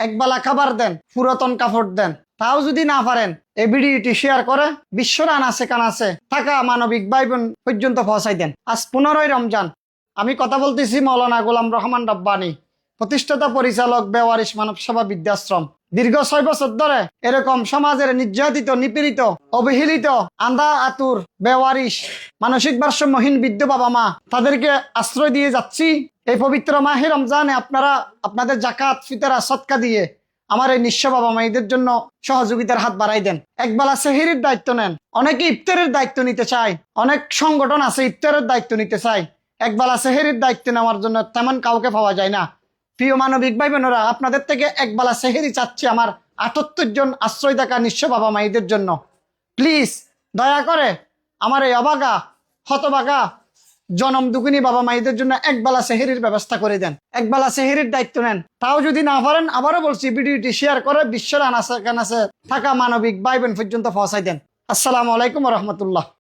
একবেলা খাবার দেন, পুরাতন কাপড় দেন। তাও যদি না পারেন এই ভিডিওটি শেয়ার করে বিশ্বর আনাচে কানাচে থাকা মানবিক ভাই বোন পর্যন্ত পৌঁছাই দেন। আজ 15ই রমজান। আমি কথা বলতেছি মাওলানা গোলাম রহমান রব্বানী, প্রতিষ্ঠাতা পরিচালক বেওয়ারিশ মানব সেবা বৃদ্ধাশ্রম। দীর্ঘ 6 বছর ধরে এরকম সমাজের নির্যাতিত, নিপীড়িত, অবহেলিত, আন্ধা আতুর, বেওয়ারিশ, মানসিক ভারসাম্যহীন বৃদ্ধ বাবা মা তাদেরকে আশ্রয় দিয়ে যাচ্ছি। এই পবিত্র মাহে রমজানে আপনারা আপনাদের জাকাত, ফিতরা, সদকা দিয়ে আমার এই নিঃস্ব বাবা মায়েদের জন্য সহযোগিতার হাত বাড়াই দেন। একবেলা সেহরির দায়িত্ব নেন। অনেকে ইফতারের দায়িত্ব নিতে চায়, অনেক সংগঠন আছে ইফতারের দায়িত্ব নিতে চায়। একবেলা সেহরির দায়িত্ব নেওয়ার জন্য তেমন কাউকে পাওয়া যায় না। প্রিয় মানবিক ভাই বোনেরা, আপনাদের থেকে একবেলা সেহরি চাচ্ছি আমার 78 জন আশ্রয় থাকা নিঃস্ব বাবা মায়েদের জন্য। প্লিজ দয়া করে আমার এই অবাগা, হতবাগা, জনম দুঃখিনী বাবা মায়েদের জন্য একবেলা সেহরির ব্যবস্থা করে দেন। একবেলা সেহরির দায়িত্ব নেন। তাও যদি না পারেন, আবারও বলছি, ভিডিওটি শেয়ার করে বিশ্বের আনাচে কানাচে থাকা মানবিক ভাই বোন পর্যন্ত পৌঁছাই দেন। আসসালামু আলাইকুম ওয়া রাহমাতুল্লাহ।